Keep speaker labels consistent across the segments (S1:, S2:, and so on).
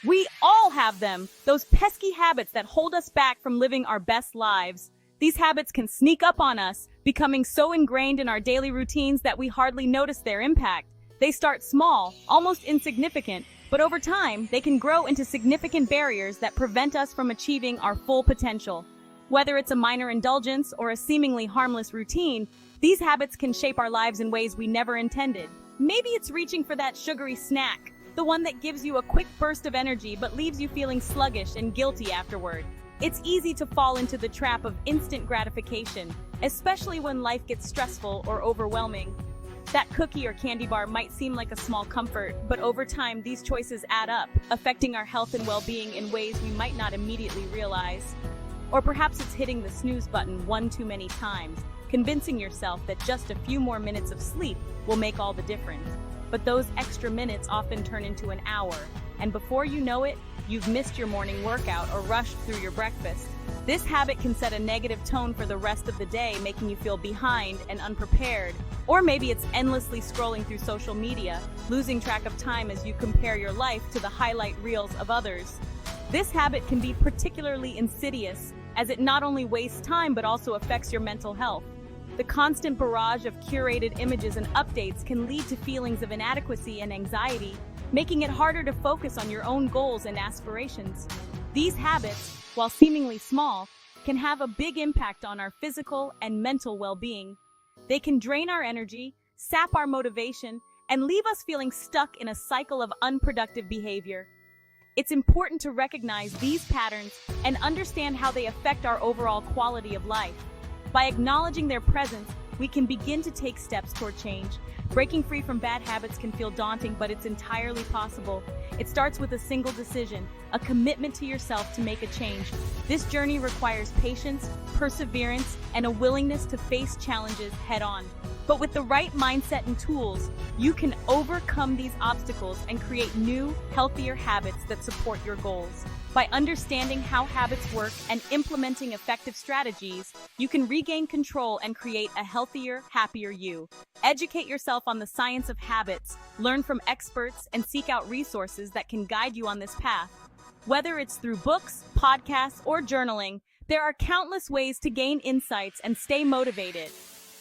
S1: We all have them, those pesky habits that hold us back from living our best lives. These habits can sneak up on us, becoming so ingrained in our daily routines that we hardly notice their impact. They start small, almost insignificant, but over time, they can grow into significant barriers that prevent us from achieving our full potential. Whether it's a minor indulgence or a seemingly harmless routine, these habits can shape our lives in ways we never intended. Maybe it's reaching for that sugary snack, the one that gives you a quick burst of energy but leaves you feeling sluggish and guilty afterward. It's easy to fall into the trap of instant gratification, especially when life gets stressful or overwhelming. That cookie or candy bar might seem like a small comfort, but over time these choices add up, affecting our health and well-being in ways we might not immediately realize. Or perhaps it's hitting the snooze button one too many times, convincing yourself that just a few more minutes of sleep will make all the difference. But those extra minutes often turn into an hour, and before you know it, you've missed your morning workout or rushed through your breakfast. This habit can set a negative tone for the rest of the day, making you feel behind and unprepared. Or maybe it's endlessly scrolling through social media, losing track of time as you compare your life to the highlight reels of others. This habit can be particularly insidious, as it not only wastes time but also affects your mental health. The constant barrage of curated images and updates can lead to feelings of inadequacy and anxiety, making it harder to focus on your own goals and aspirations. These habits, while seemingly small, can have a big impact on our physical and mental well-being. They can drain our energy, sap our motivation, and leave us feeling stuck in a cycle of unproductive behavior. It's important to recognize these patterns and understand how they affect our overall quality of life. By acknowledging their presence, we can begin to take steps toward change. Breaking free from bad habits can feel daunting, but it's entirely possible. It starts with a single decision, a commitment to yourself to make a change. This journey requires patience, perseverance, and a willingness to face challenges head-on. But with the right mindset and tools, you can overcome these obstacles and create new, healthier habits that support your goals. By understanding how habits work and implementing effective strategies, you can regain control and create a healthier, happier you. Educate yourself on the science of habits, learn from experts, and seek out resources that can guide you on this path. Whether it's through books, podcasts, or journaling, there are countless ways to gain insights and stay motivated.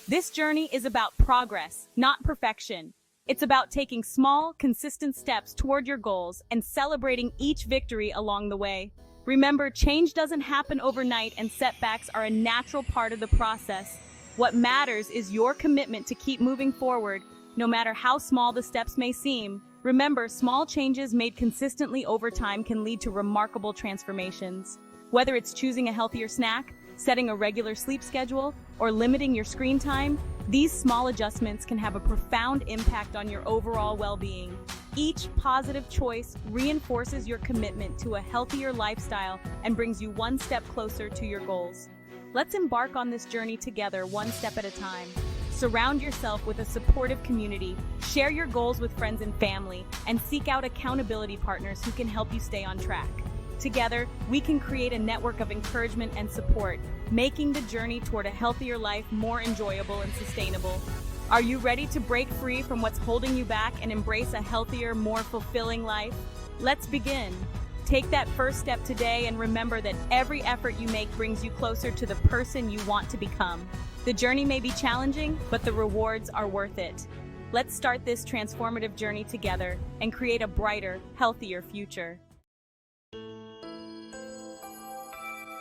S1: This journey is about progress, not perfection. It's about taking small, consistent steps toward your goals and celebrating each victory along the way. Remember, change doesn't happen overnight, and setbacks are a natural part of the process. What matters is your commitment to keep moving forward, no matter how small the steps may seem. Remember, small changes made consistently over time can lead to remarkable transformations. Whether it's choosing a healthier snack, setting a regular sleep schedule, or limiting your screen time, these small adjustments can have a profound impact on your overall well-being. Each positive choice reinforces your commitment to a healthier lifestyle and brings you one step closer to your goals. Let's embark on this journey together, one step at a time. Surround yourself with a supportive community, share your goals with friends and family, and seek out accountability partners who can help you stay on track. Together, we can create a network of encouragement and support, making the journey toward a healthier life more enjoyable and sustainable. Are you ready to break free from what's holding you back and embrace a healthier, more fulfilling life? Let's begin. Take that first step today and remember that every effort you make brings you closer to the person you want to become. The journey may be challenging, but the rewards are worth it. Let's start this transformative journey together and create a brighter, healthier future.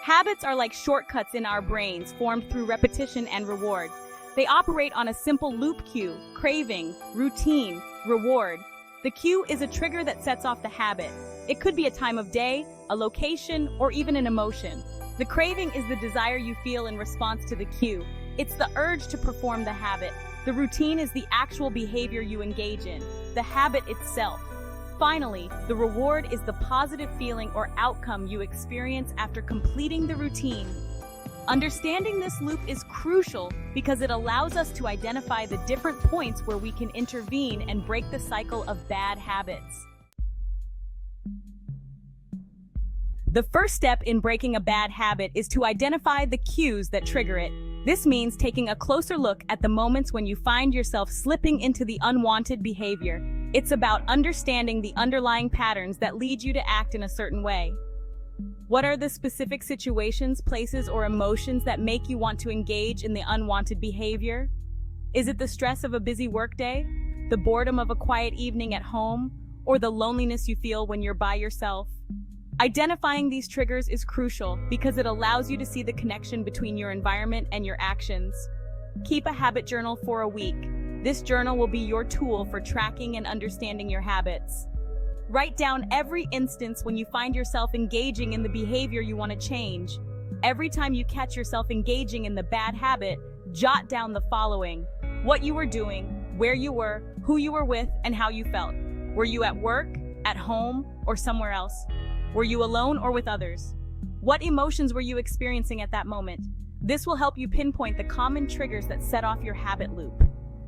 S1: Habits are like shortcuts in our brains, formed through repetition and reward. They operate on a simple loop cue: craving, routine, reward. The cue is a trigger that sets off the habit. It could be a time of day, a location, or even an emotion. The craving is the desire you feel in response to the cue. It's the urge to perform the habit. The routine is the actual behavior you engage in, the habit itself. Finally, the reward is the positive feeling or outcome you experience after completing the routine. Understanding this loop is crucial because it allows us to identify the different points where we can intervene and break the cycle of bad habits. The first step in breaking a bad habit is to identify the cues that trigger it. This means taking a closer look at the moments when you find yourself slipping into the unwanted behavior. It's about understanding the underlying patterns that lead you to act in a certain way. What are the specific situations, places, or emotions that make you want to engage in the unwanted behavior? Is it the stress of a busy workday, the boredom of a quiet evening at home, or the loneliness you feel when you're by yourself? Identifying these triggers is crucial because it allows you to see the connection between your environment and your actions. Keep a habit journal for a week. This journal will be your tool for tracking and understanding your habits. Write down every instance when you find yourself engaging in the behavior you want to change. Every time you catch yourself engaging in the bad habit, jot down the following: what you were doing, where you were, who you were with, and how you felt. Were you at work, at home, or somewhere else? Were you alone or with others? What emotions were you experiencing at that moment? This will help you pinpoint the common triggers that set off your habit loop.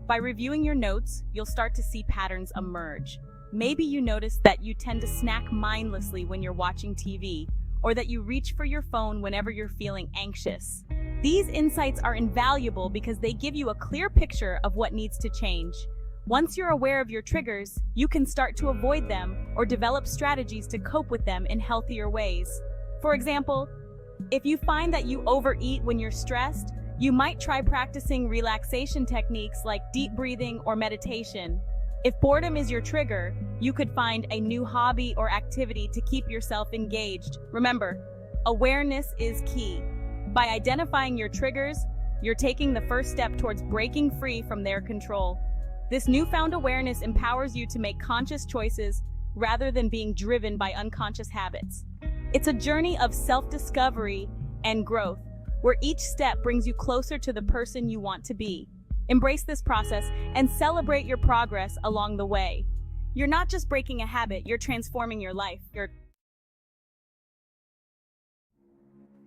S1: By reviewing your notes, you'll start to see patterns emerge. Maybe you notice that you tend to snack mindlessly when you're watching TV, or that you reach for your phone whenever you're feeling anxious. These insights are invaluable because they give you a clear picture of what needs to change. Once you're aware of your triggers, you can start to avoid them or develop strategies to cope with them in healthier ways. For example, if you find that you overeat when you're stressed, you might try practicing relaxation techniques like deep breathing or meditation. If boredom is your trigger, you could find a new hobby or activity to keep yourself engaged. Remember, awareness is key. By identifying your triggers, you're taking the first step towards breaking free from their control. This newfound awareness empowers you to make conscious choices rather than being driven by unconscious habits. It's a journey of self-discovery and growth, where each step brings you closer to the person you want to be. Embrace this process and celebrate your progress along the way. You're not just breaking a habit, you're transforming your life.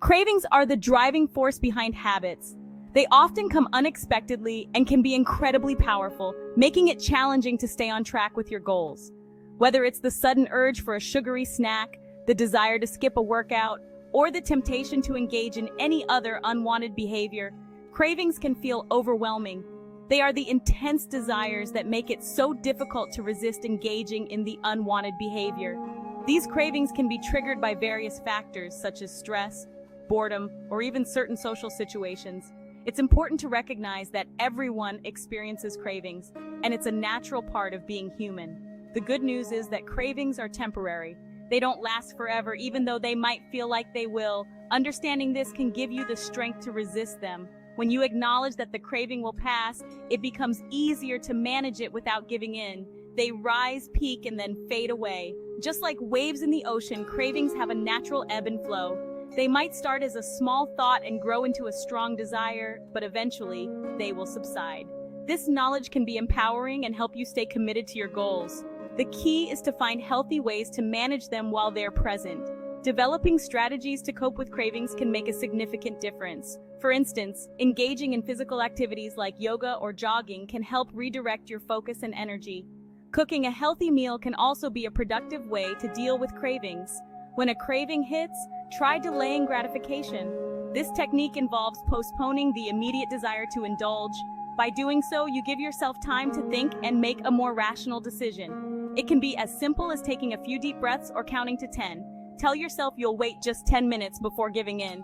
S1: Cravings are the driving force behind habits. They often come unexpectedly and can be incredibly powerful, making it challenging to stay on track with your goals. Whether it's the sudden urge for a sugary snack, the desire to skip a workout, or the temptation to engage in any other unwanted behavior, cravings can feel overwhelming. They are the intense desires that make it so difficult to resist engaging in the unwanted behavior. These cravings can be triggered by various factors such as stress, boredom, or even certain social situations. It's important to recognize that everyone experiences cravings, and it's a natural part of being human. The good news is that cravings are temporary. They don't last forever, even though they might feel like they will. Understanding this can give you the strength to resist them. When you acknowledge that the craving will pass, it becomes easier to manage it without giving in. They rise, peak, and then fade away. Just like waves in the ocean, cravings have a natural ebb and flow. They might start as a small thought and grow into a strong desire, but eventually, they will subside. This knowledge can be empowering and help you stay committed to your goals. The key is to find healthy ways to manage them while they're present. Developing strategies to cope with cravings can make a significant difference. For instance, engaging in physical activities like yoga or jogging can help redirect your focus and energy. Cooking a healthy meal can also be a productive way to deal with cravings. When a craving hits, try delaying gratification. This technique involves postponing the immediate desire to indulge. By doing so, you give yourself time to think and make a more rational decision. It can be as simple as taking a few deep breaths or counting to 10. Tell yourself you'll wait just 10 minutes before giving in.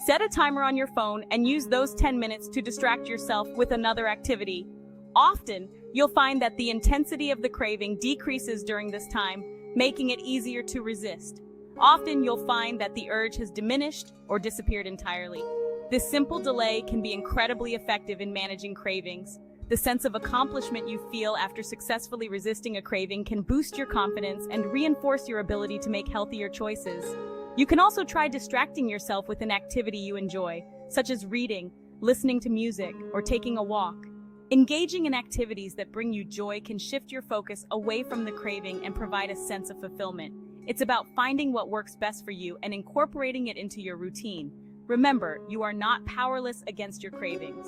S1: Set a timer on your phone and use those 10 minutes to distract yourself with another activity. Often, you'll find that the intensity of the craving decreases during this time, making it easier to resist. Often, you'll find that the urge has diminished or disappeared entirely. This simple delay can be incredibly effective in managing cravings. The sense of accomplishment you feel after successfully resisting a craving can boost your confidence and reinforce your ability to make healthier choices. You can also try distracting yourself with an activity you enjoy, such as reading, listening to music, or taking a walk. Engaging in activities that bring you joy can shift your focus away from the craving and provide a sense of fulfillment. It's about finding what works best for you and incorporating it into your routine. Remember, you are not powerless against your cravings.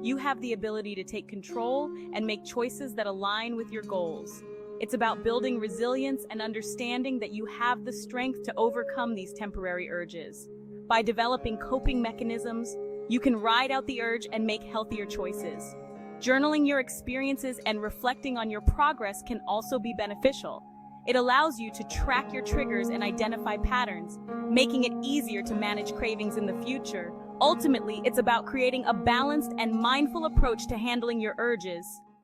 S1: You have the ability to take control and make choices that align with your goals. It's about building resilience and understanding that you have the strength to overcome these temporary urges. By developing coping mechanisms, you can ride out the urge and make healthier choices. Journaling your experiences and reflecting on your progress can also be beneficial. It allows you to track your triggers and identify patterns, making it easier to manage cravings in the future. Ultimately, it's about creating a balanced and mindful approach to handling your urges.